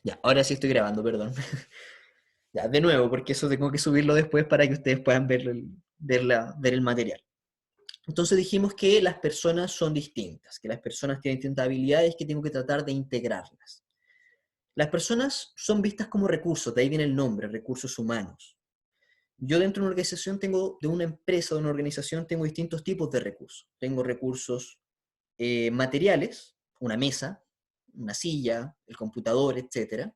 Ya, ahora sí estoy grabando, perdón. Ya, de nuevo, porque eso tengo que subirlo después para que ustedes puedan ver el material. Entonces dijimos que las personas son distintas, que las personas tienen distintas habilidades que tengo que tratar de integrarlas. Las personas son vistas como recursos, de ahí viene el nombre, recursos humanos. Yo dentro de una organización tengo, de una empresa, de una organización, tengo distintos tipos de recursos. Tengo recursos materiales, una mesa, una silla, el computador, etcétera.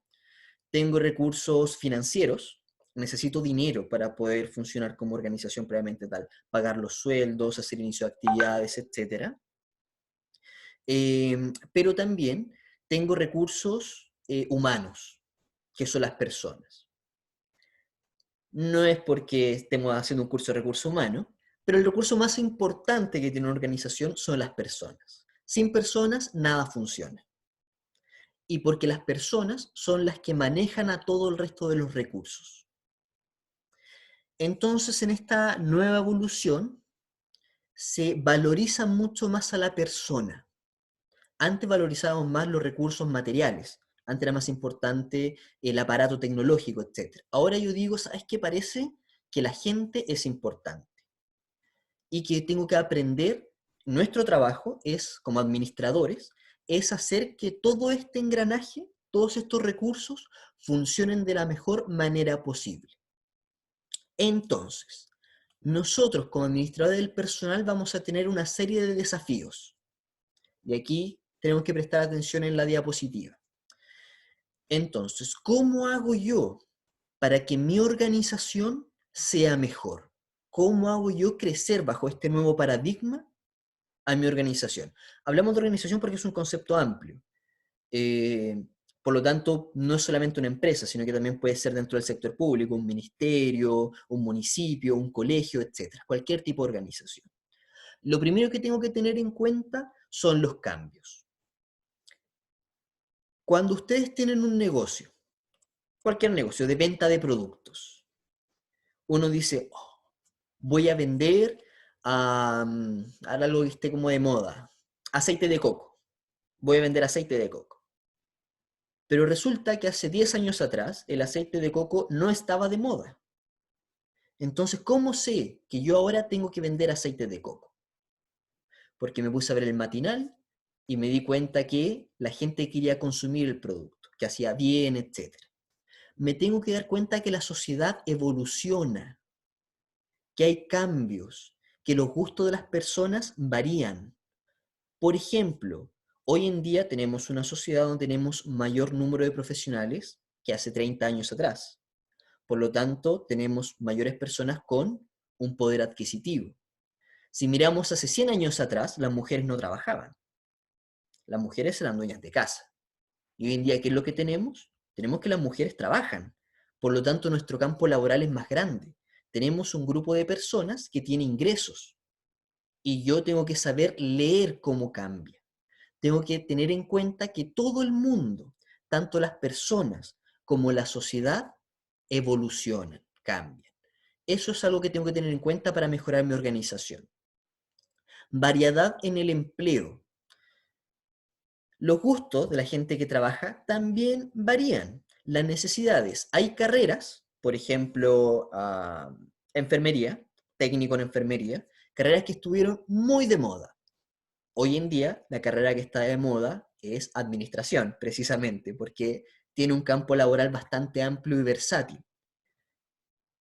Tengo recursos financieros, necesito dinero para poder funcionar como organización previamente tal, pagar los sueldos, hacer inicio de actividades, etcétera. Pero también tengo recursos humanos, que son las personas. No es porque estemos haciendo un curso de recursos humanos, pero el recurso más importante que tiene una organización son las personas. Sin personas, nada funciona. Y porque las personas son las que manejan a todo el resto de los recursos. Entonces, en esta nueva evolución, se valoriza mucho más a la persona. Antes valorizábamos más los recursos materiales. Antes era más importante el aparato tecnológico, etc. Ahora yo digo, ¿sabes qué? Parece que la gente es importante y que tengo que aprender, nuestro trabajo es, como administradores, es hacer que todo este engranaje, todos estos recursos, funcionen de la mejor manera posible. Entonces, nosotros como administradores del personal vamos a tener una serie de desafíos. Y aquí tenemos que prestar atención en la diapositiva. Entonces, ¿cómo hago yo para que mi organización sea mejor? ¿Cómo hago yo crecer bajo este nuevo paradigma a mi organización? Hablamos de organización porque es un concepto amplio. Eh, por lo tanto, no es solamente una empresa, sino que también puede ser dentro del sector público, un ministerio, un municipio, un colegio, etcétera, cualquier tipo de organización. Lo primero que tengo que tener en cuenta son los cambios. Cuando ustedes tienen un negocio, cualquier negocio de venta de productos, uno dice, oh, voy a vender, ahora lo que esté como de moda, aceite de coco. Voy a vender aceite de coco. Pero resulta que hace 10 años atrás el aceite de coco no estaba de moda. Entonces, ¿cómo sé que yo ahora tengo que vender aceite de coco? Porque me puse a ver el matinal y me di cuenta que la gente quería consumir el producto, que hacía bien, etcétera. Me tengo que dar cuenta que la sociedad evoluciona, que hay cambios, que los gustos de las personas varían. Por ejemplo, hoy en día tenemos una sociedad donde tenemos mayor número de profesionales que hace 30 años atrás. Por lo tanto, tenemos mayores personas con un poder adquisitivo. Si miramos hace 100 años atrás, las mujeres no trabajaban. Las mujeres eran dueñas de casa. Y hoy en día, ¿qué es lo que tenemos? Tenemos que las mujeres trabajan. Por lo tanto, nuestro campo laboral es más grande. Tenemos un grupo de personas que tiene ingresos. Y yo tengo que saber leer cómo cambia. Tengo que tener en cuenta que todo el mundo, tanto las personas como la sociedad, evolucionan, cambian. Eso es algo que tengo que tener en cuenta para mejorar mi organización. Variedad en el empleo. Los gustos de la gente que trabaja también varían. Las necesidades. Hay carreras, por ejemplo, enfermería, técnico en enfermería, carreras que estuvieron muy de moda. Hoy en día, la carrera que está de moda es administración, precisamente, porque tiene un campo laboral bastante amplio y versátil.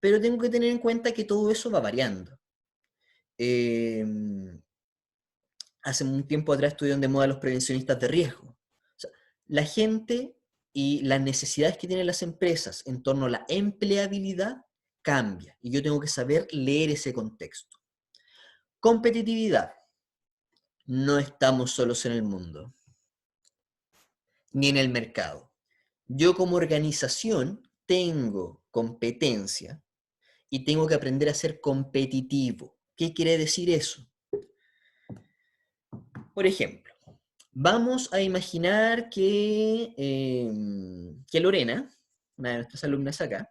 Pero tengo que tener en cuenta que todo eso va variando. Eh, Hace un tiempo atrás estuvieron de moda los prevencionistas de riesgo. O sea, la gente y las necesidades que tienen las empresas en torno a la empleabilidad cambia y yo tengo que saber leer ese contexto. Competitividad. No estamos solos en el mundo, ni en el mercado. Yo como organización tengo competencia y tengo que aprender a ser competitivo. ¿Qué quiere decir eso? Por ejemplo, vamos a imaginar que Lorena, una de nuestras alumnas acá,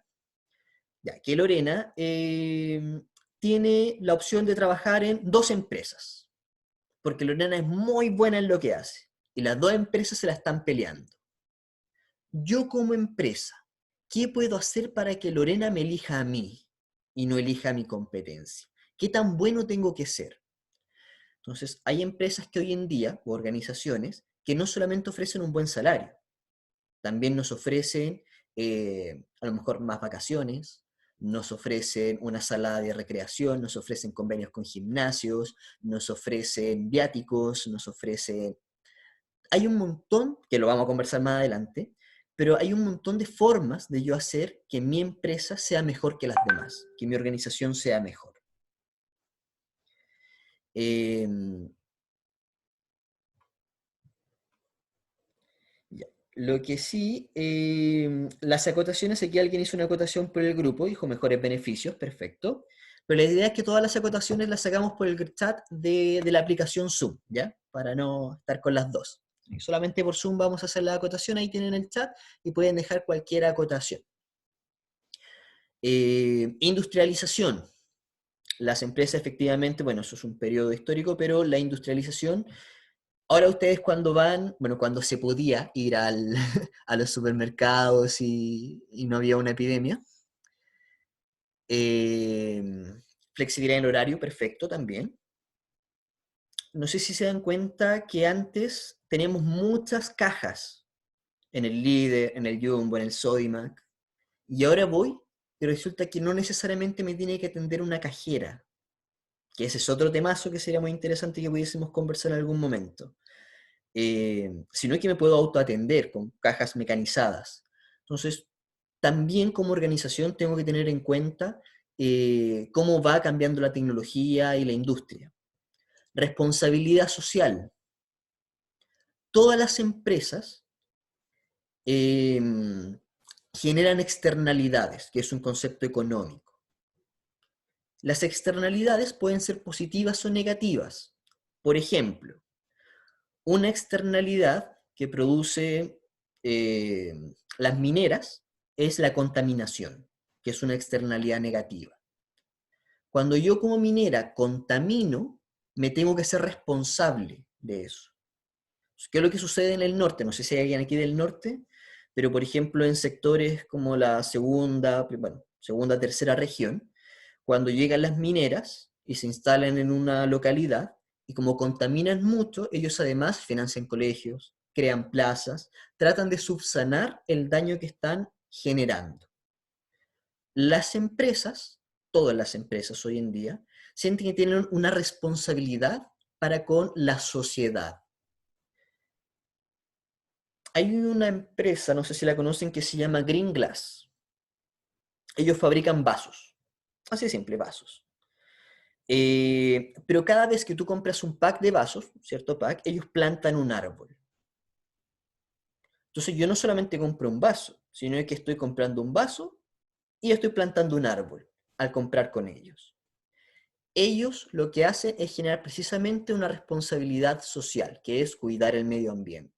ya, que Lorena tiene la opción de trabajar en dos empresas, porque Lorena es muy buena en lo que hace, y las dos empresas se la están peleando. yo como empresa, ¿qué puedo hacer para que Lorena me elija a mí y no elija a mi competencia? ¿Qué tan bueno tengo que ser? Entonces, hay empresas que hoy en día, o organizaciones, que no solamente ofrecen un buen salario, también nos ofrecen a lo mejor más vacaciones, nos ofrecen una sala de recreación, nos ofrecen convenios con gimnasios, nos ofrecen viáticos, nos ofrecen... Hay un montón, que lo vamos a conversar más adelante, pero hay un montón de formas de yo hacer que mi empresa sea mejor que las demás, que mi organización sea mejor. Eh, Ya. Lo que sí, las acotaciones, aquí alguien hizo una acotación por el grupo, dijo mejores beneficios, perfecto. Pero la idea es que todas las acotaciones las sacamos por el chat de la aplicación Zoom, ¿ya? Para no estar con las dos. Y solamente por Zoom vamos a hacer la acotación, ahí tienen el chat y pueden dejar cualquier acotación. Industrialización. Las empresas efectivamente, bueno, eso es un periodo histórico, pero la industrialización. Ahora ustedes cuando van, bueno, cuando se podía ir a los supermercados y no había una epidemia, eh, flexibilidad en el horario, perfecto también. No sé si se dan cuenta que antes teníamos muchas cajas en el Líder, en el Jumbo, en el Sodimac, y ahora voy y resulta que no necesariamente me tiene que atender una cajera, que ese es otro temazo que sería muy interesante que pudiésemos conversar en algún momento. Sino que me puedo autoatender con cajas mecanizadas. Entonces, también como organización tengo que tener en cuenta cómo va cambiando la tecnología y la industria. Responsabilidad social. Todas las empresas eh, generan externalidades, que es un concepto económico. Las externalidades pueden ser positivas o negativas. Por ejemplo, una externalidad que produce eh, las mineras es la contaminación, que es una externalidad negativa. Cuando yo como minera contamino, me tengo que ser responsable de eso. ¿Qué es lo que sucede en el norte? No sé si hay alguien aquí del norte, pero por ejemplo en sectores como la segunda, bueno, segunda, tercera región, cuando llegan las mineras y se instalan en una localidad, y como contaminan mucho, ellos además financian colegios, crean plazas, tratan de subsanar el daño que están generando. Las empresas, todas las empresas hoy en día, sienten que tienen una responsabilidad para con la sociedad. Hay una empresa, no sé si la conocen, que se llama Green Glass. Ellos fabrican vasos, así de simple, vasos. Pero cada vez que tú compras un pack de vasos, cierto pack, ellos plantan un árbol. Entonces yo no solamente compro un vaso, sino que estoy comprando un vaso y estoy plantando un árbol al comprar con ellos. Ellos lo que hacen es generar precisamente una responsabilidad social, que es cuidar el medio ambiente.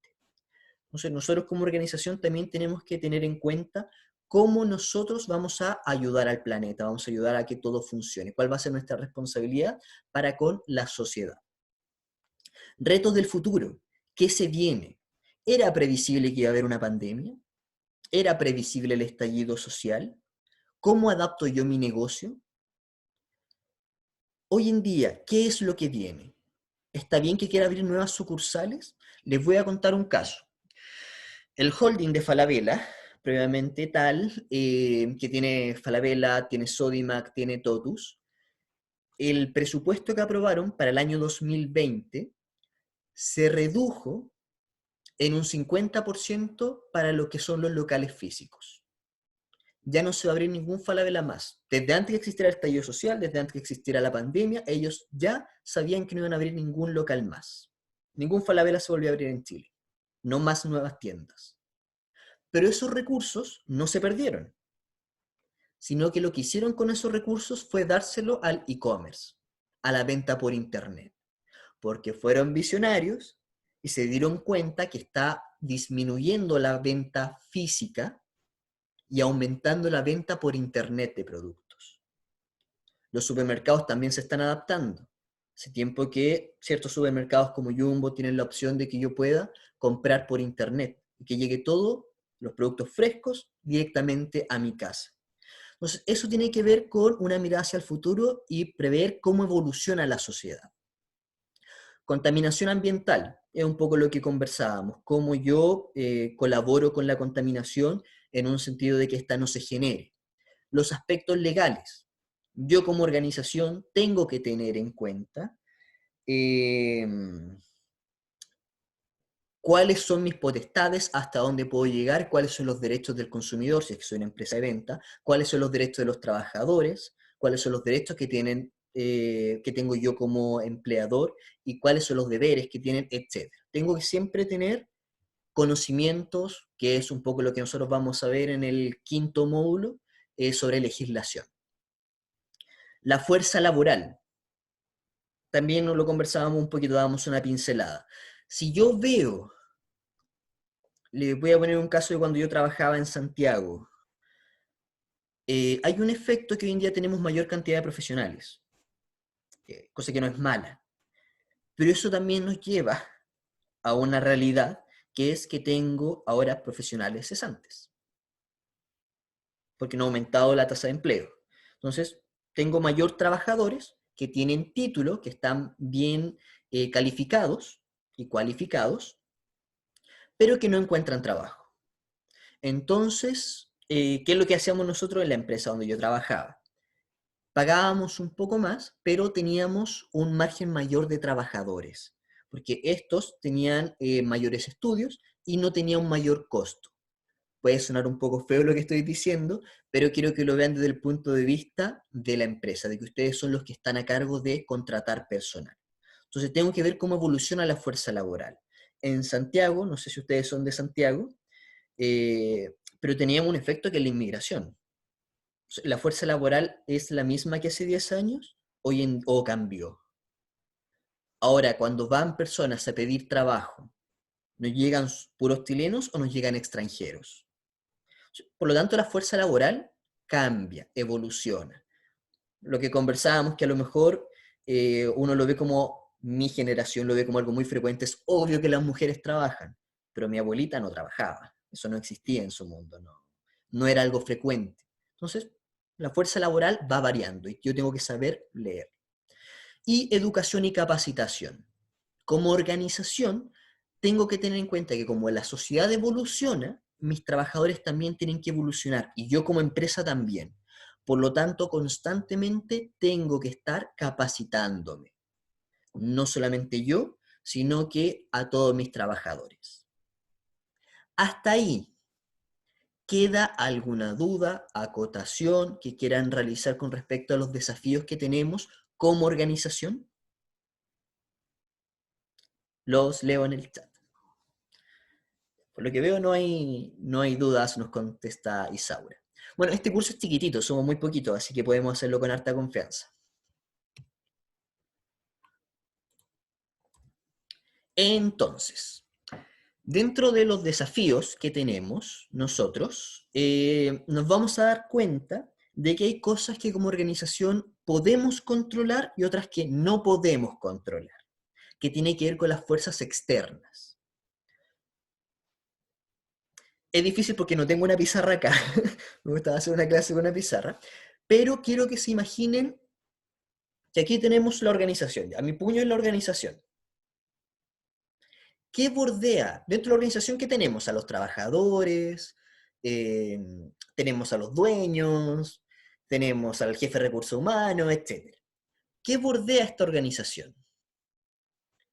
Entonces nosotros como organización también tenemos que tener en cuenta cómo nosotros vamos a ayudar al planeta, vamos a ayudar a que todo funcione, cuál va a ser nuestra responsabilidad para con la sociedad. Retos del futuro. ¿Qué se viene? ¿Era previsible que iba a haber una pandemia? ¿Era previsible el estallido social? ¿Cómo adapto yo mi negocio? Hoy en día, ¿qué es lo que viene? ¿Está bien que quiera abrir nuevas sucursales? Les voy a contar un caso. El holding de Falabella, previamente tal, que tiene Falabella, tiene Sodimac, tiene Totus, el presupuesto que aprobaron para el año 2020 se redujo en un 50% para lo que son los locales físicos. Ya no se va a abrir ningún Falabella más. Desde antes que existiera el estallido social, desde antes que existiera la pandemia, ellos ya sabían que no iban a abrir ningún local más. Ningún Falabella se volvió a abrir en Chile. No más nuevas tiendas. Pero esos recursos no se perdieron, sino que lo que hicieron con esos recursos fue dárselo al e-commerce, a la venta por internet, porque fueron visionarios y se dieron cuenta que está disminuyendo la venta física y aumentando la venta por internet de productos. Los supermercados también se están adaptando. Hace tiempo que ciertos supermercados como Jumbo tienen la opción de que yo pueda comprar por internet y que llegue todo los productos frescos directamente a mi casa. Entonces, eso tiene que ver con una mirada hacia el futuro y prever cómo evoluciona la sociedad. Contaminación ambiental, es un poco lo que conversábamos, cómo yo colaboro con la contaminación en un sentido de que ésta no se genere. Los aspectos legales, yo como organización tengo que tener en cuenta eh, cuáles son mis potestades, hasta dónde puedo llegar, cuáles son los derechos del consumidor, si es que soy una empresa de venta, cuáles son los derechos de los trabajadores, cuáles son los derechos que tienen, que tengo yo como empleador y cuáles son los deberes que tienen, etc. Tengo que siempre tener conocimientos, que es un poco lo que nosotros vamos a ver en el quinto módulo, sobre legislación. La fuerza laboral. También lo conversábamos un poquito, dábamos una pincelada. Si yo veo, le voy a poner un caso de cuando yo trabajaba en Santiago. Hay un efecto que hoy en día tenemos mayor cantidad de profesionales, cosa que no es mala, pero eso también nos lleva a una realidad que es que tengo ahora profesionales cesantes, porque no ha aumentado la tasa de empleo. Entonces, tengo mayor trabajadores que tienen título, que están bien calificados y cualificados, pero que no encuentran trabajo. Entonces, ¿qué es lo que hacíamos nosotros en la empresa donde yo trabajaba? Pagábamos un poco más, pero teníamos un margen mayor de trabajadores, porque estos tenían mayores estudios y no tenían un mayor costo. Puede sonar un poco feo lo que estoy diciendo, pero quiero que lo vean desde el punto de vista de la empresa, de que ustedes son los que están a cargo de contratar personal. Entonces tengo que ver cómo evoluciona la fuerza laboral. En Santiago, no sé si ustedes son de Santiago, pero teníamos un efecto que es la inmigración. ¿La fuerza laboral es la misma que hace 10 años o cambió? Ahora, cuando van personas a pedir trabajo, ¿nos llegan puros chilenos o nos llegan extranjeros? Por lo tanto, la fuerza laboral cambia, evoluciona. Lo que conversábamos, que a lo mejor uno lo ve como, mi generación lo ve como algo muy frecuente, es obvio que las mujeres trabajan, pero mi abuelita no trabajaba, eso no existía en su mundo, no era algo frecuente. Entonces, la fuerza laboral va variando y yo tengo que saber leer. Y educación y capacitación. Como organización, tengo que tener en cuenta que como la sociedad evoluciona, mis trabajadores también tienen que evolucionar y yo como empresa también. Por lo tanto, constantemente tengo que estar capacitándome. No solamente yo, sino que a todos mis trabajadores. Hasta ahí, ¿queda alguna duda, acotación que quieran realizar con respecto a los desafíos que tenemos como organización? Los leo en el chat. Por lo que veo no hay dudas, nos contesta Isaura. Bueno, este curso es chiquitito, somos muy poquitos, así que podemos hacerlo con harta confianza. Entonces, dentro de los desafíos que tenemos nosotros, nos vamos a dar cuenta de que hay cosas que como organización podemos controlar y otras que no podemos controlar, que tiene que ver con las fuerzas externas. Es difícil porque no tengo una pizarra acá, me gustaba hacer una clase con una pizarra, pero quiero que se imaginen que aquí tenemos la organización, a mi puño es la organización. ¿Qué bordea? Dentro de la organización que tenemos a los trabajadores, eh, tenemos a los dueños, tenemos al jefe de recursos humanos, etc. ¿Qué bordea esta organización?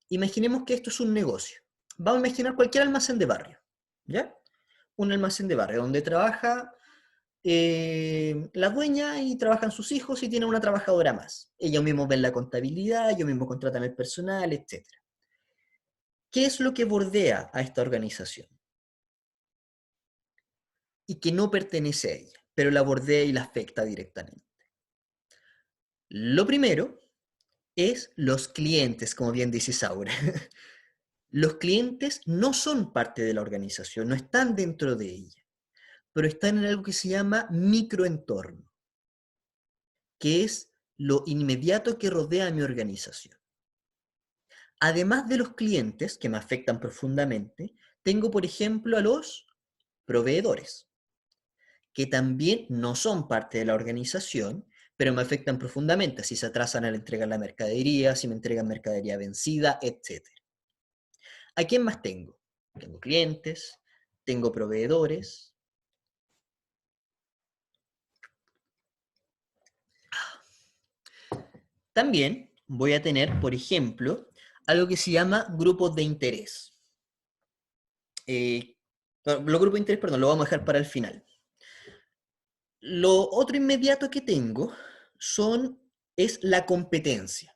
Imaginemos que esto es un negocio. Vamos a imaginar cualquier almacén de barrio, ¿ya? Un almacén de barrio donde trabaja la dueña y trabajan sus hijos y tiene una trabajadora más. Ellos mismos ven la contabilidad, ellos mismos contratan el personal, etc. ¿Qué es lo que bordea a esta organización? Y que no pertenece a ella, pero la bordea y la afecta directamente. Lo primero es los clientes, como bien dice Saura. Los clientes no son parte de la organización, no están dentro de ella, pero están en algo que se llama microentorno, que es lo inmediato que rodea a mi organización. Además de los clientes, que me afectan profundamente, tengo, por ejemplo, a los proveedores, que también no son parte de la organización, pero me afectan profundamente si se atrasan al entregar la mercadería, si me entregan mercadería vencida, etc. ¿A quién más tengo? Tengo clientes, tengo proveedores. También voy a tener, por ejemplo, algo que se llama grupos de interés. Los grupos de interés, perdón, lo vamos a dejar para el final. Lo otro inmediato que tengo es la competencia.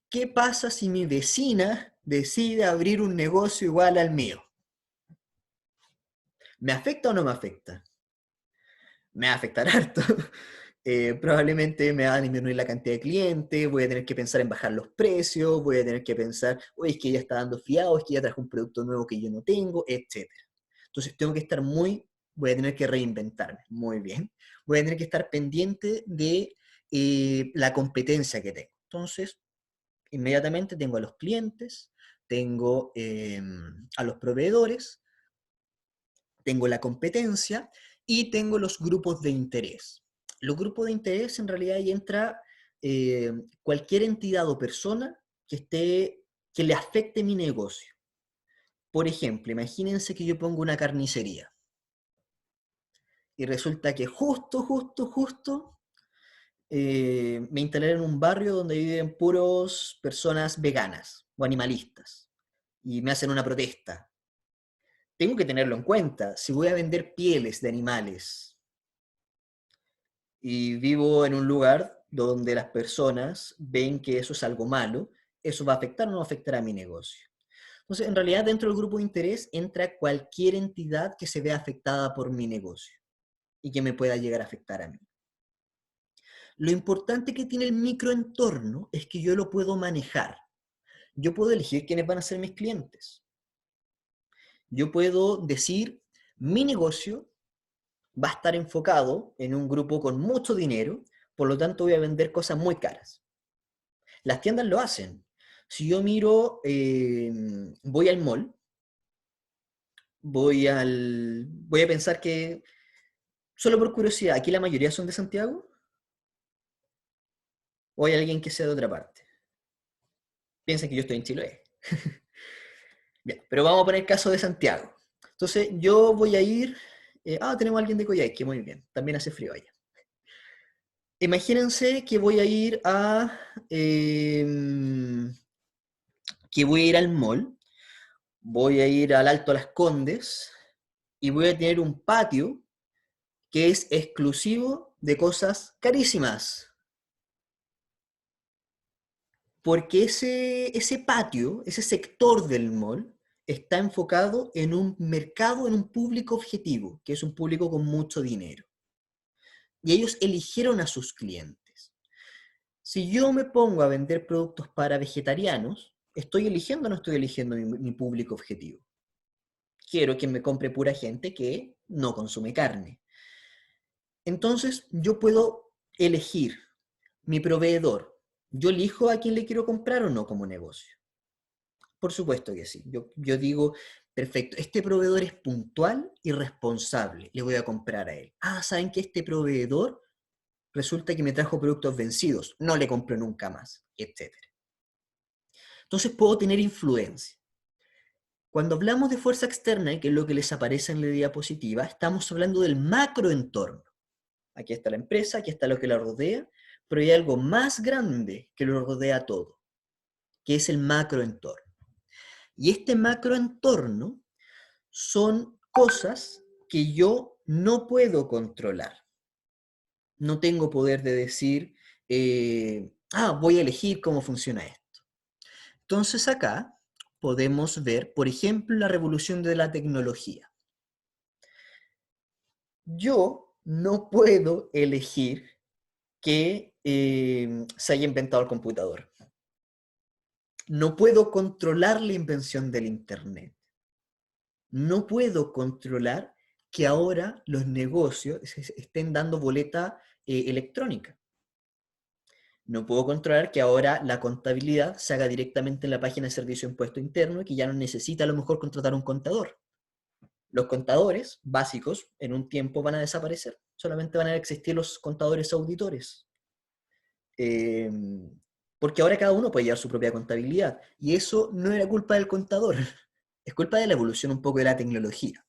¿Qué pasa si mi vecina decide abrir un negocio igual al mío? ¿Me afecta o no me afecta? Me va a afectar harto. Probablemente me va a disminuir la cantidad de clientes, voy a tener que pensar en bajar los precios, voy a tener que pensar, oye, es que ella está dando fiado, es que ella trajo un producto nuevo que yo no tengo, etc. Entonces tengo que estar voy a tener que reinventarme, muy bien. Voy a tener que estar pendiente de la competencia que tengo. Entonces, inmediatamente tengo a los clientes, tengo a los proveedores, tengo la competencia y tengo los grupos de interés. Los grupos de interés en realidad ahí entra cualquier entidad o persona que le afecte mi negocio. Por ejemplo, imagínense que yo pongo una carnicería y resulta que justo me instalé en un barrio donde viven puros personas veganas o animalistas y me hacen una protesta. Tengo que tenerlo en cuenta. Si voy a vender pieles de animales y vivo en un lugar donde las personas ven que eso es algo malo, ¿eso va a afectar o no va a afectar a mi negocio? Entonces, en realidad, dentro del grupo de interés entra cualquier entidad que se vea afectada por mi negocio y que me pueda llegar a afectar a mí. Lo importante que tiene el microentorno es que yo lo puedo manejar. Yo puedo elegir quiénes van a ser mis clientes. Yo puedo decir, mi negocio va a estar enfocado en un grupo con mucho dinero, por lo tanto voy a vender cosas muy caras. Las tiendas lo hacen. Si yo miro, voy al mall, voy a pensar que, solo por curiosidad, ¿aquí la mayoría son de Santiago? ¿O hay alguien que sea de otra parte? Piensen que yo estoy en Chiloé. Bien, pero vamos a poner el caso de Santiago. Entonces, yo voy a ir... tenemos a alguien de Coyhaique, muy bien. También hace frío allá. Imagínense que voy a ir que voy a ir al mall, voy a ir al Alto Las Condes y voy a tener un patio que es exclusivo de cosas carísimas. Porque ese patio, ese sector del mall, está enfocado en un mercado, en un público objetivo, que es un público con mucho dinero. Y ellos eligieron a sus clientes. Si yo me pongo a vender productos para vegetarianos, ¿estoy eligiendo o no estoy eligiendo mi público objetivo? Quiero que me compre pura gente que no consume carne. Entonces, yo puedo elegir mi proveedor. Yo elijo a quién le quiero comprar o no como negocio. Por supuesto que sí. Yo digo, perfecto, este proveedor es puntual y responsable, le voy a comprar a él. ¿Saben que este proveedor resulta que me trajo productos vencidos? No le compro nunca más, etcétera. Entonces puedo tener influencia. Cuando hablamos de fuerza externa, que es lo que les aparece en la diapositiva, estamos hablando del macroentorno. Aquí está la empresa, aquí está lo que la rodea, pero hay algo más grande que lo rodea todo, que es el macroentorno. Y este macroentorno son cosas que yo no puedo controlar. No tengo poder de decir, voy a elegir cómo funciona esto. Entonces acá podemos ver, por ejemplo, la revolución de la tecnología. Yo no puedo elegir que se haya inventado el computador. No puedo controlar la invención del Internet. No puedo controlar que ahora los negocios estén dando boleta electrónica. No puedo controlar que ahora la contabilidad se haga directamente en la página de Servicio de Impuesto Interno y que ya no necesita a lo mejor contratar un contador. Los contadores básicos en un tiempo van a desaparecer. Solamente van a existir los contadores auditores. Eh, porque ahora cada uno puede llevar su propia contabilidad. Y eso no era culpa del contador, es culpa de la evolución un poco de la tecnología.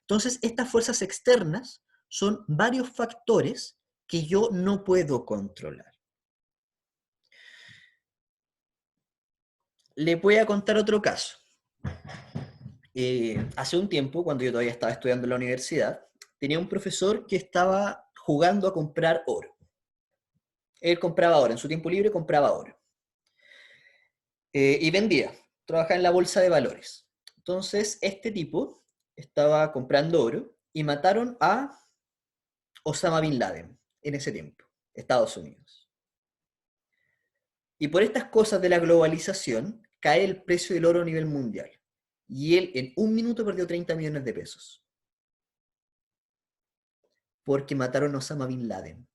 Entonces, estas fuerzas externas son varios factores que yo no puedo controlar. Le voy a contar otro caso. Hace un tiempo, cuando yo todavía estaba estudiando en la universidad, tenía un profesor que estaba jugando a comprar oro. Él compraba oro, en su tiempo libre compraba oro. Y vendía, trabajaba en la bolsa de valores. Entonces, este tipo estaba comprando oro y mataron a Osama Bin Laden en ese tiempo, Estados Unidos. Y por estas cosas de la globalización, cae el precio del oro a nivel mundial. Y él en un minuto perdió 30 millones de pesos. Porque mataron a Osama Bin Laden.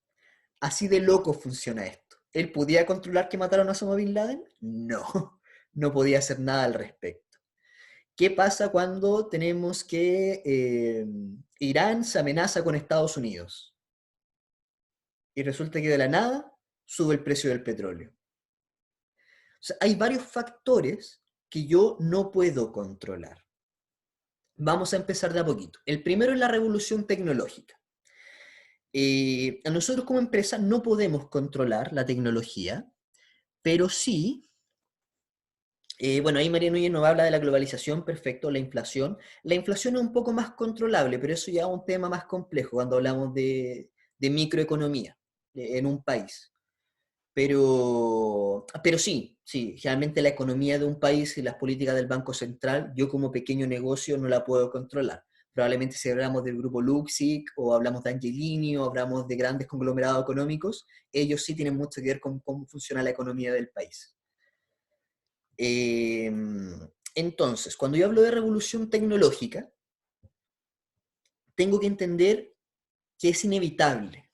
Así de loco funciona esto. ¿Él podía controlar que mataron a Osama Bin Laden? No, no podía hacer nada al respecto. ¿Qué pasa cuando tenemos que Irán se amenaza con Estados Unidos? Y resulta que de la nada sube el precio del petróleo. O sea, hay varios factores que yo no puedo controlar. Vamos a empezar de a poquito. El primero es la revolución tecnológica. Nosotros como empresa no podemos controlar la tecnología, pero sí, bueno, ahí María Núñez nos habla de la globalización, perfecto, la inflación. La inflación es un poco más controlable, pero eso ya es un tema más complejo cuando hablamos de microeconomía en un país. Pero sí, sí, realmente la economía de un país y las políticas del Banco Central, yo como pequeño negocio no la puedo controlar. Probablemente si hablamos del grupo Luxic o hablamos de Angelini o hablamos de grandes conglomerados económicos, ellos sí tienen mucho que ver con cómo funciona la economía del país. Eh, entonces, cuando yo hablo de revolución tecnológica, tengo que entender que es inevitable.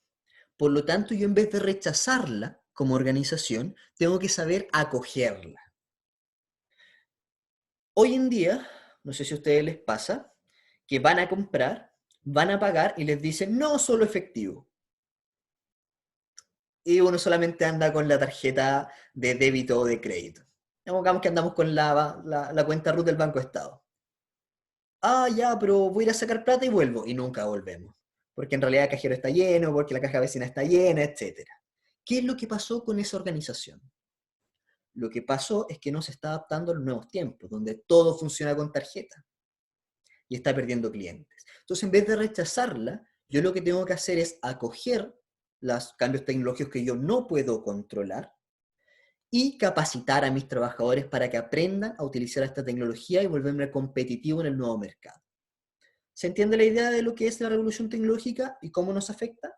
Por lo tanto, yo en vez de rechazarla como organización, tengo que saber acogerla. Hoy en día, no sé si a ustedes les pasa, que van a comprar, van a pagar y les dicen no solo efectivo. Y uno solamente anda con la tarjeta de débito o de crédito. Digamos que andamos con la cuenta RUT del Banco Estado. Ah, ya, pero voy a ir a sacar plata y vuelvo. Y nunca volvemos. Porque en realidad el cajero está lleno, porque la caja vecina está llena, etc. ¿Qué es lo que pasó con esa organización? Lo que pasó es que no se está adaptando a los nuevos tiempos, donde todo funciona con tarjeta y está perdiendo clientes. Entonces, en vez de rechazarla, yo lo que tengo que hacer es acoger los cambios tecnológicos que yo no puedo controlar y capacitar a mis trabajadores para que aprendan a utilizar esta tecnología y volverme competitivo en el nuevo mercado. ¿Se entiende la idea de lo que es la revolución tecnológica y cómo nos afecta?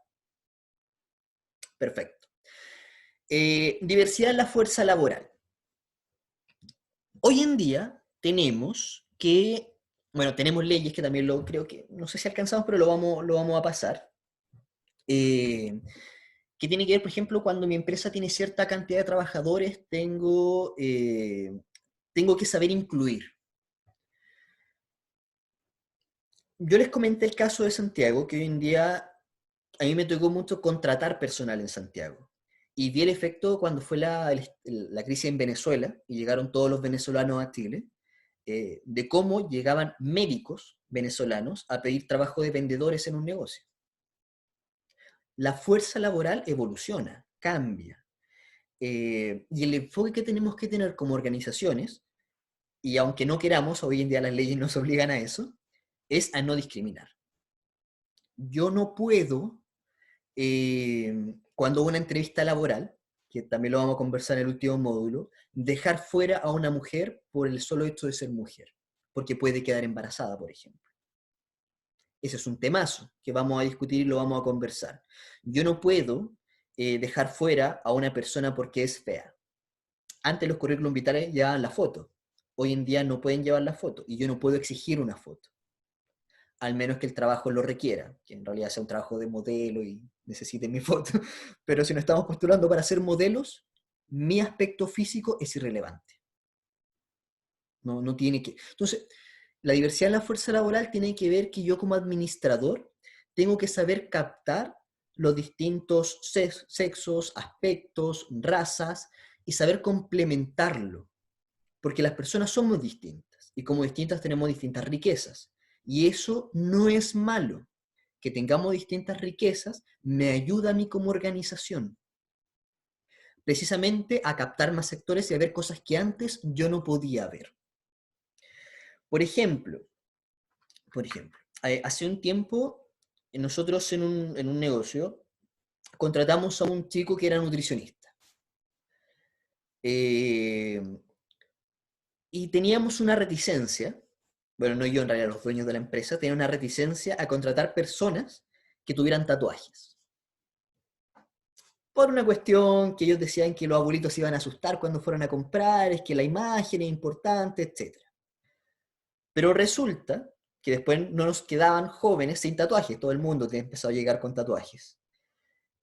Perfecto. Diversidad en la fuerza laboral. Hoy en día tenemos que, bueno, tenemos leyes que también lo creo que, no sé si alcanzamos, pero lo vamos a pasar. Que tiene que ver, por ejemplo, cuando mi empresa tiene cierta cantidad de trabajadores, tengo que saber incluir. Yo les comenté el caso de Santiago, que hoy en día a mí me tocó mucho contratar personal en Santiago. Y vi el efecto cuando fue la crisis en Venezuela y llegaron todos los venezolanos a Chile, de cómo llegaban médicos venezolanos a pedir trabajo de vendedores en un negocio. La fuerza laboral evoluciona, cambia. Y el enfoque que tenemos que tener como organizaciones, y aunque no queramos, hoy en día las leyes nos obligan a eso, es a no discriminar. Yo no puedo, cuando hubo una entrevista laboral, que también lo vamos a conversar en el último módulo, dejar fuera a una mujer por el solo hecho de ser mujer, porque puede quedar embarazada, por ejemplo. Ese es un temazo que vamos a discutir y lo vamos a conversar. Yo no puedo dejar fuera a una persona porque es fea. Antes los currículum vitales llevaban la foto. Hoy en día no pueden llevar la foto y yo no puedo exigir una foto. Al menos que el trabajo lo requiera, que en realidad sea un trabajo de modelo y necesiten mi foto. Pero si nos estamos postulando para ser modelos, mi aspecto físico es irrelevante. No tiene que. Entonces, La diversidad en la fuerza laboral tiene que ver que yo como administrador tengo que saber captar los distintos sexos, aspectos, razas y saber complementarlo, porque las personas somos distintas y como distintas tenemos distintas riquezas. Y eso no es malo. Que tengamos distintas riquezas me ayuda a mí como organización, precisamente a captar más sectores y a ver cosas que antes yo no podía ver. Por ejemplo, hace un tiempo nosotros en un negocio contratamos a un chico que era nutricionista. Eh, y teníamos una reticencia, bueno, no yo en realidad, los dueños de la empresa, tenían una reticencia a contratar personas que tuvieran tatuajes. Por una cuestión que ellos decían que los abuelitos se iban a asustar cuando fueran a comprar, es que la imagen es importante, etc. Pero resulta que después no nos quedaban jóvenes sin tatuajes, todo el mundo te empezó a llegar con tatuajes.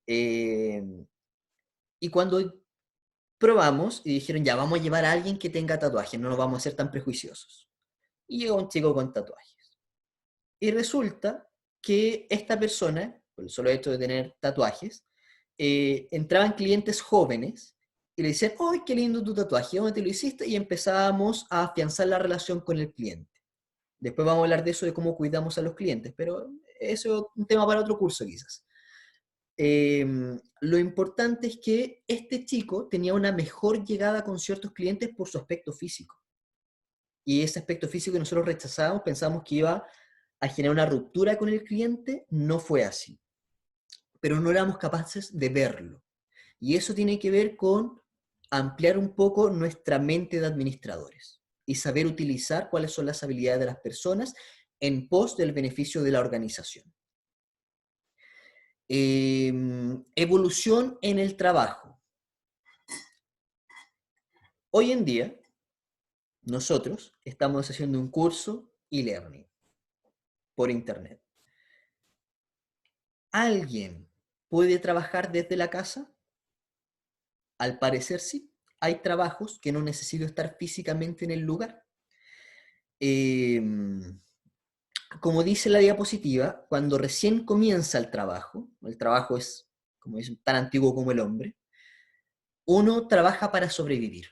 Eh, y cuando probamos y dijeron, ya, vamos a llevar a alguien que tenga tatuajes, no nos vamos a ser tan prejuiciosos. Y llegó un chico con tatuajes. Y resulta que esta persona, por el solo hecho de tener tatuajes, entraban clientes jóvenes y le decían, ¡ay, qué lindo tu tatuaje! ¿Dónde te lo hiciste? Y empezábamos a afianzar la relación con el cliente. Después vamos a hablar de eso, de cómo cuidamos a los clientes, pero eso es un tema para otro curso quizás. Lo importante es que este chico tenía una mejor llegada con ciertos clientes por su aspecto físico. Y ese aspecto físico que nosotros rechazábamos, pensábamos que iba a generar una ruptura con el cliente, no fue así. Pero no éramos capaces de verlo. Y eso tiene que ver con ampliar un poco nuestra mente de administradores y saber utilizar cuáles son las habilidades de las personas en pos del beneficio de la organización. Evolución en el trabajo. Hoy en día, nosotros estamos haciendo un curso e-learning por internet. ¿Alguien puede trabajar desde la casa? Al parecer sí. Hay trabajos que no necesito estar físicamente en el lugar. Como dice la diapositiva, cuando recién comienza el trabajo es, como dicen, tan antiguo como el hombre, uno trabaja para sobrevivir.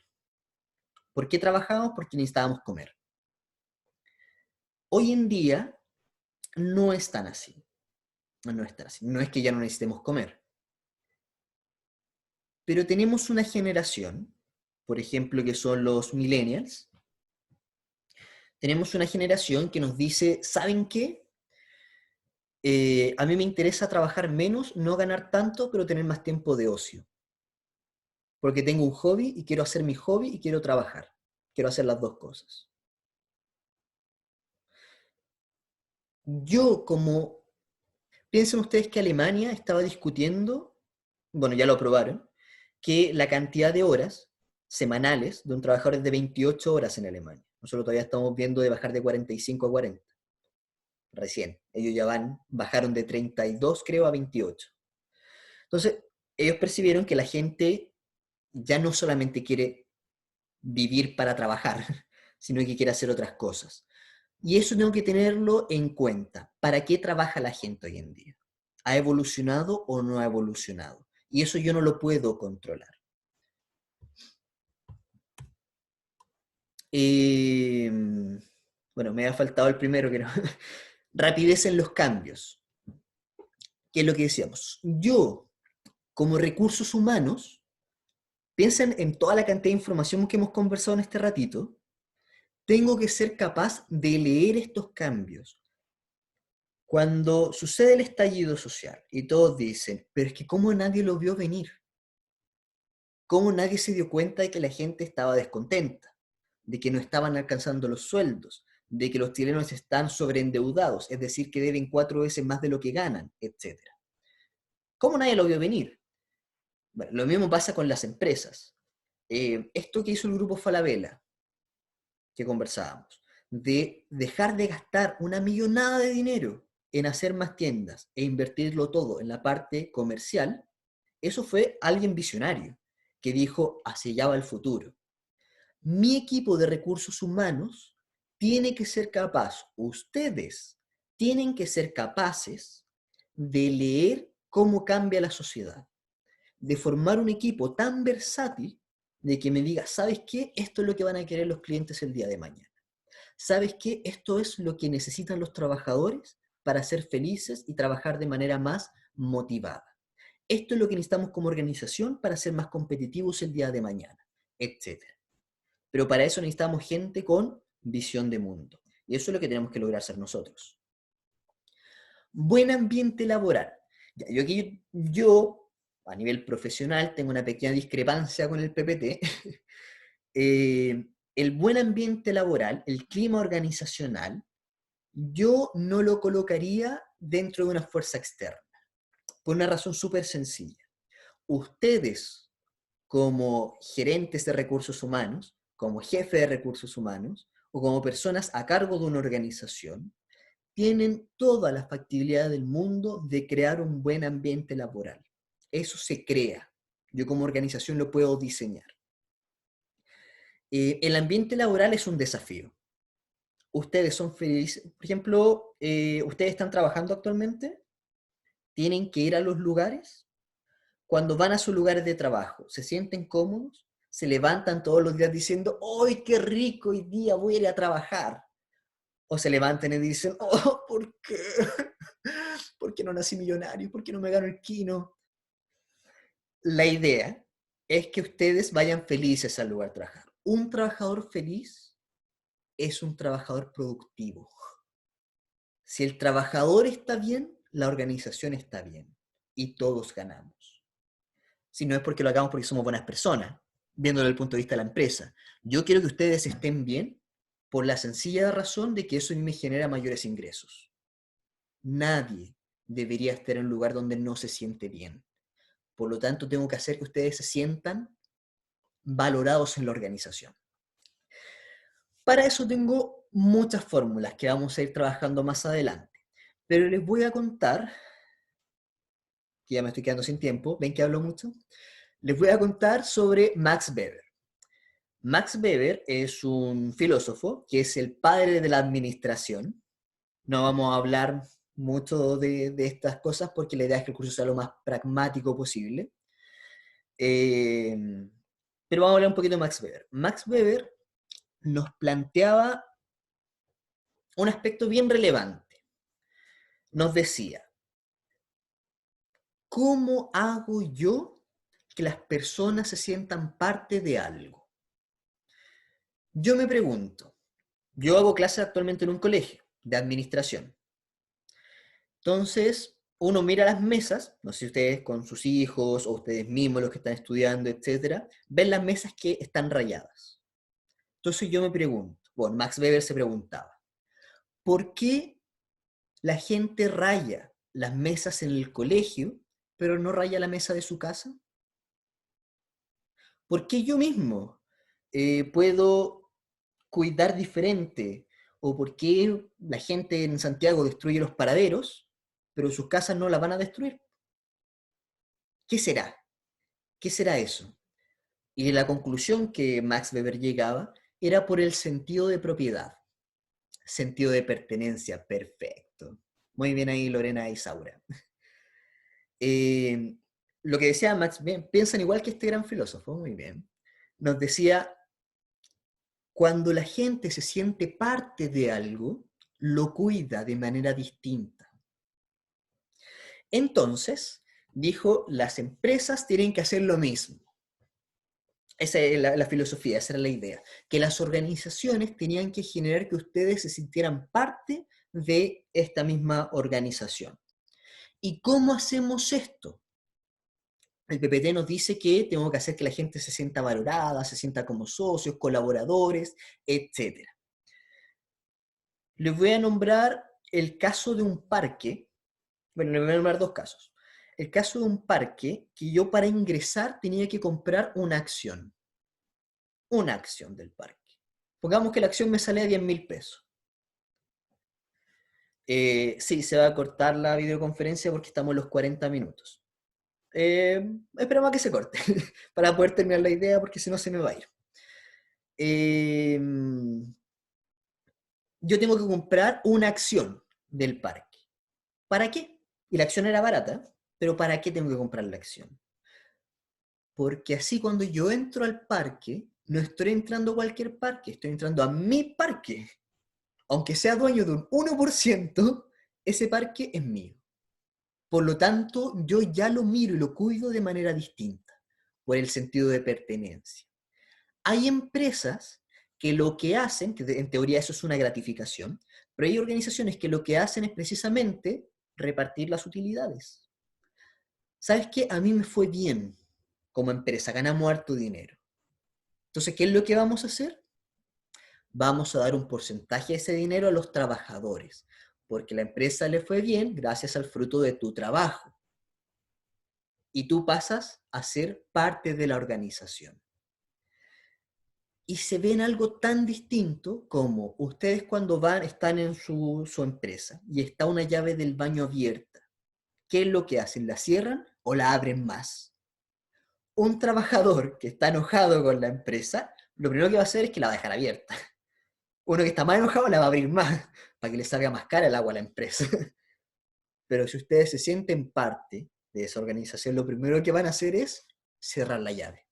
¿Por qué trabajamos? Porque necesitábamos comer. Hoy en día no es tan así. No es tan así. No es que ya no necesitemos comer. Pero tenemos una generación, por ejemplo, que son los millennials. Tenemos una generación que nos dice, ¿saben qué? A mí me interesa trabajar menos, no ganar tanto, pero tener más tiempo de ocio. Porque tengo un hobby y quiero hacer mi hobby y quiero trabajar. Quiero hacer las dos cosas. Yo como... Piensen ustedes que Alemania estaba discutiendo, bueno, ya lo aprobaron, que la cantidad de horas semanales de un trabajador es de 28 horas en Alemania. Nosotros todavía estamos viendo de bajar de 45 a 40. Recién. Ellos ya bajaron de 32, creo, a 28. Entonces, ellos percibieron que la gente ya no solamente quiere vivir para trabajar, sino que quiere hacer otras cosas. Y eso tengo que tenerlo en cuenta. ¿Para qué trabaja la gente hoy en día? ¿Ha evolucionado o no ha evolucionado? Y eso yo no lo puedo controlar. Bueno, me ha faltado el primero, que no. Rapidez en los cambios. ¿Qué es lo que decíamos? Yo, como recursos humanos, piensen en toda la cantidad de información que hemos conversado en este ratito, tengo que ser capaz de leer estos cambios. Cuando sucede el estallido social y todos dicen, pero es que ¿cómo nadie lo vio venir? ¿Cómo nadie se dio cuenta de que la gente estaba descontenta? De que no estaban alcanzando los sueldos, de que los chilenos están sobreendeudados, es decir, que deben 4 veces más de lo que ganan, etcétera. ¿Cómo nadie lo vio venir? Bueno, lo mismo pasa con las empresas. Esto que hizo el grupo Falabella, que conversábamos, de dejar de gastar una millonada de dinero en hacer más tiendas e invertirlo todo en la parte comercial, eso fue alguien visionario que dijo, hacia allá va el futuro. Mi equipo de recursos humanos tiene que ser capaz, ustedes tienen que ser capaces de leer cómo cambia la sociedad, de formar un equipo tan versátil de que me diga, ¿sabes qué? Esto es lo que van a querer los clientes el día de mañana. ¿Sabes qué? Esto es lo que necesitan los trabajadores para ser felices y trabajar de manera más motivada. Esto es lo que necesitamos como organización para ser más competitivos el día de mañana, etcétera. Pero para eso necesitamos gente con visión de mundo. Y eso es lo que tenemos que lograr ser nosotros. Buen ambiente laboral. Ya, yo, a nivel profesional, tengo una pequeña discrepancia con el PPT. El buen ambiente laboral, el clima organizacional, yo no lo colocaría dentro de una fuerza externa, por una razón súper sencilla. Ustedes, como gerentes de recursos humanos, como jefe de recursos humanos, o como personas a cargo de una organización, tienen toda la factibilidad del mundo de crear un buen ambiente laboral. Eso se crea. Yo como organización lo puedo diseñar. El ambiente laboral es un desafío. Ustedes son felices. Por ejemplo, ustedes están trabajando actualmente, tienen que ir a los lugares. Cuando van a sus lugares de trabajo, se sienten cómodos, se levantan todos los días diciendo, ¡ay, qué rico hoy día voy a ir a trabajar! O se levantan y dicen, ¡oh, ¿por qué? ¿Por qué no nací millonario? ¿Por qué no me gano el Kino? La idea es que ustedes vayan felices al lugar de trabajar. Un trabajador feliz es un trabajador productivo. Si el trabajador está bien, la organización está bien y todos ganamos. Si no es porque lo hagamos porque somos buenas personas, viéndolo desde el punto de vista de la empresa. Yo quiero que ustedes estén bien por la sencilla razón de que eso me genera mayores ingresos. Nadie debería estar en un lugar donde no se siente bien. Por lo tanto, tengo que hacer que ustedes se sientan valorados en la organización. Para eso tengo muchas fórmulas que vamos a ir trabajando más adelante. Pero les voy a contar, que ya me estoy quedando sin tiempo, ven que hablo mucho, les voy a contar sobre Max Weber. Max Weber es un filósofo que es el padre de la administración. No vamos a hablar mucho de estas cosas porque la idea es que el curso sea lo más pragmático posible. Eh, pero vamos a hablar un poquito de Max Weber. Max Weber nos planteaba un aspecto bien relevante. Nos decía, ¿cómo hago yo que las personas se sientan parte de algo? Yo me pregunto, yo hago clases actualmente en un colegio de administración. Entonces, uno mira las mesas, no sé si ustedes con sus hijos o ustedes mismos los que están estudiando, etcétera, ven las mesas que están rayadas. Entonces yo me pregunto, bueno, Max Weber se preguntaba, ¿por qué la gente raya las mesas en el colegio, pero no raya la mesa de su casa? ¿Por qué yo mismo puedo cuidar diferente? ¿O por qué la gente en Santiago destruye los paraderos, pero sus casas no las van a destruir? ¿Qué será? ¿Qué será eso? Y la conclusión que Max Weber llegaba era por el sentido de propiedad, sentido de pertenencia, perfecto. Muy bien ahí Lorena y Saura. Eh, lo que decía Max, bien, piensan igual que este gran filósofo, muy bien. Nos decía, cuando la gente se siente parte de algo, lo cuida de manera distinta. Entonces, dijo, las empresas tienen que hacer lo mismo. Esa es la filosofía, esa era la idea. Que las organizaciones tenían que generar que ustedes se sintieran parte de esta misma organización. ¿Y cómo hacemos esto? El PPT nos dice que tenemos que hacer que la gente se sienta valorada, se sienta como socios, colaboradores, etc. Les voy a nombrar el caso de un parque. Bueno, les voy a nombrar dos casos. El caso de un parque que yo para ingresar tenía que comprar una acción. Una acción del parque. Pongamos que la acción me sale a 10.000 pesos. Sí, se va a cortar la videoconferencia porque estamos en los 40 minutos. Esperamos a que se corte para poder terminar la idea porque si no se me va a ir. yo tengo que comprar una acción del parque. ¿Para qué? Y la acción era barata, pero ¿para qué tengo que comprar la acción? Porque así cuando yo entro al parque, no estoy entrando a cualquier parque, estoy entrando a mi parque. Aunque sea dueño de un 1%, ese parque es mío. Por lo tanto, yo ya lo miro y lo cuido de manera distinta, por el sentido de pertenencia. Hay empresas que lo que hacen, que en teoría eso es una gratificación, pero hay organizaciones que lo que hacen es precisamente repartir las utilidades. ¿Sabes qué? A mí me fue bien como empresa, ganamos harto dinero. Entonces, ¿qué es lo que vamos a hacer? Vamos a dar un porcentaje de ese dinero a los trabajadores, porque la empresa le fue bien gracias al fruto de tu trabajo. Y tú pasas a ser parte de la organización. Y se ven algo tan distinto como ustedes cuando van, están en su empresa y está una llave del baño abierta. ¿Qué es lo que hacen? ¿La cierran o la abren más? Un trabajador que está enojado con la empresa, lo primero que va a hacer es que la va a dejar abierta. Uno que está más enojado la va a abrir más, para que le salga más cara el agua a la empresa. Pero si ustedes se sienten parte de esa organización, lo primero que van a hacer es cerrar la llave.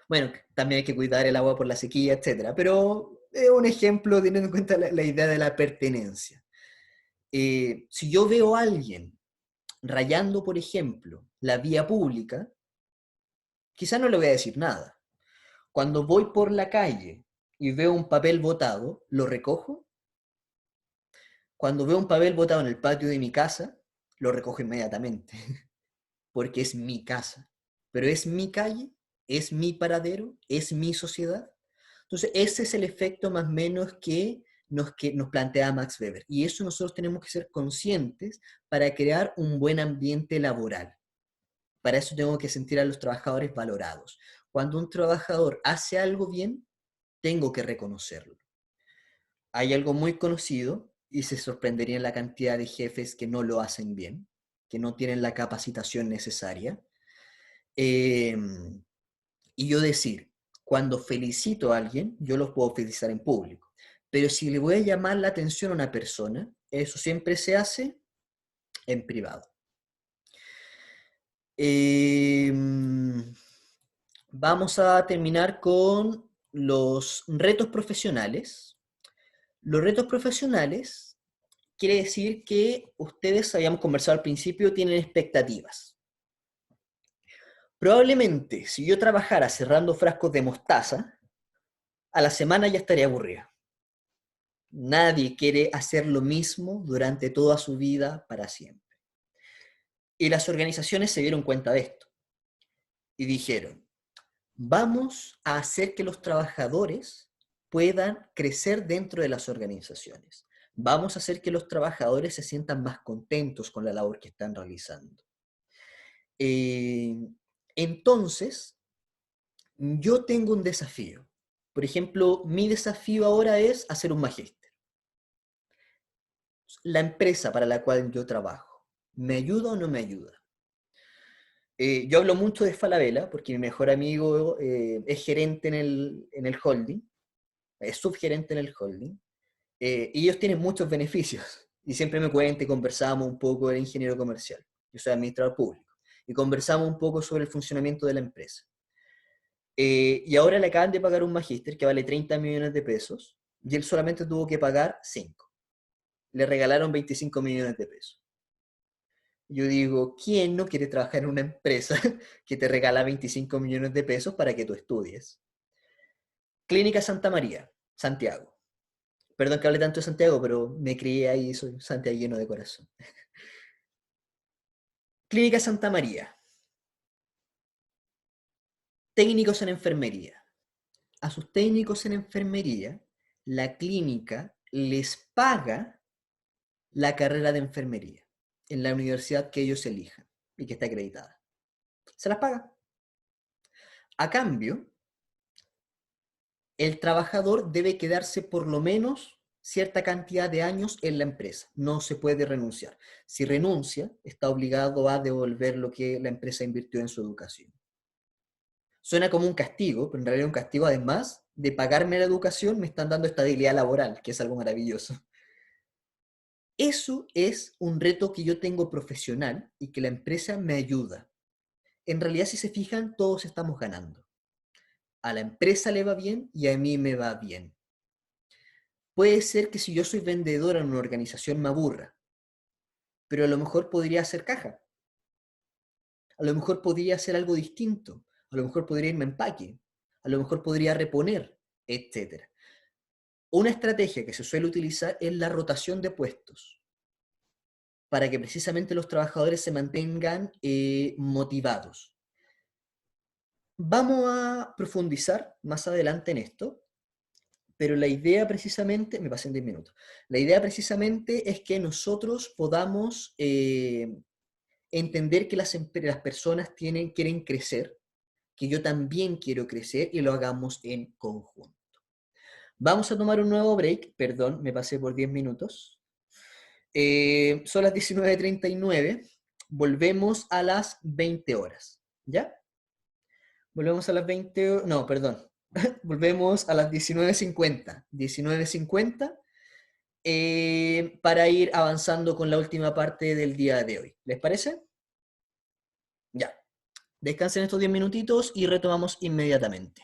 Bueno, también hay que cuidar el agua por la sequía, etcétera, pero es un ejemplo teniendo en cuenta la idea de la pertenencia. Si yo veo a alguien rayando, por ejemplo, la vía pública, quizás no le voy a decir nada. Cuando voy por la calle y veo un papel botado, lo recojo. Cuando veo un papel botado en el patio de mi casa, lo recojo inmediatamente, porque es mi casa. Pero es mi calle, es mi paradero, es mi sociedad. Entonces, ese es el efecto más o menos que nos plantea Max Weber. Y eso nosotros tenemos que ser conscientes para crear un buen ambiente laboral. Para eso tengo que sentir a los trabajadores valorados. Cuando un trabajador hace algo bien, tengo que reconocerlo. Hay algo muy conocido y se sorprendería en la cantidad de jefes que no lo hacen bien, que no tienen la capacitación necesaria. Eh, y yo decir, cuando felicito a alguien, yo los puedo felicitar en público. Pero si le voy a llamar la atención a una persona, eso siempre se hace en privado. Eh, Vamos a terminar con los retos profesionales. Los retos profesionales quiere decir que ustedes, habíamos conversado al principio, tienen expectativas. Probablemente, si yo trabajara cerrando frascos de mostaza, a la semana ya estaría aburrido. Nadie quiere hacer lo mismo durante toda su vida para siempre. Y las organizaciones se dieron cuenta de esto y dijeron, vamos a hacer que los trabajadores puedan crecer dentro de las organizaciones. Vamos a hacer que los trabajadores se sientan más contentos con la labor que están realizando. Entonces, yo tengo un desafío. Por ejemplo, mi desafío ahora es hacer un magíster. La empresa para la cual yo trabajo, ¿me ayuda o no me ayuda? Yo hablo mucho de Falabella porque mi mejor amigo es gerente en el holding, es subgerente en el holding, y ellos tienen muchos beneficios. Y siempre me cuenta y conversamos un poco de ingeniero comercial. Yo soy administrador público. Y conversamos un poco sobre el funcionamiento de la empresa. Y ahora le acaban de pagar un magíster que vale 30 millones de pesos y él solamente tuvo que pagar 5. Le regalaron 25 millones de pesos. Yo digo, ¿quién no quiere trabajar en una empresa que te regala 25 millones de pesos para que tú estudies? Clínica Santa María, Santiago. Perdón que hable tanto de Santiago, pero me crié ahí y soy santiaguino de corazón. Clínica Santa María. Técnicos en enfermería. A sus técnicos en enfermería, la clínica les paga la carrera de enfermería en la universidad que ellos elijan y que está acreditada. Se las paga. A cambio, el trabajador debe quedarse por lo menos cierta cantidad de años en la empresa. No se puede renunciar. Si renuncia, está obligado a devolver lo que la empresa invirtió en su educación. Suena como un castigo, pero en realidad es un castigo además de pagarme la educación, me están dando estabilidad laboral, que es algo maravilloso. Eso es un reto que yo tengo profesional y que la empresa me ayuda. En realidad, si se fijan, todos estamos ganando. A la empresa le va bien y a mí me va bien. Puede ser que si yo soy vendedora en una organización me aburra, pero a lo mejor podría hacer caja. A lo mejor podría hacer algo distinto. A lo mejor podría irme a empaque. A lo mejor podría reponer, etc. Una estrategia que se suele utilizar es la rotación de puestos, para que precisamente los trabajadores se mantengan motivados. Vamos a profundizar más adelante en esto, pero la idea precisamente, me pasé en 10 minutos, la idea precisamente es que nosotros podamos entender que las personas quieren crecer, que yo también quiero crecer y lo hagamos en conjunto. Vamos a tomar un nuevo break, perdón, me pasé por 10 minutos. Son las 19:39, volvemos a las 20 horas, ¿ya? Volvemos a las 20, no, perdón, volvemos a las 19:50, 19:50, para ir avanzando con la última parte del día de hoy. ¿Les parece? Ya. Descansen estos 10 minutitos y retomamos inmediatamente.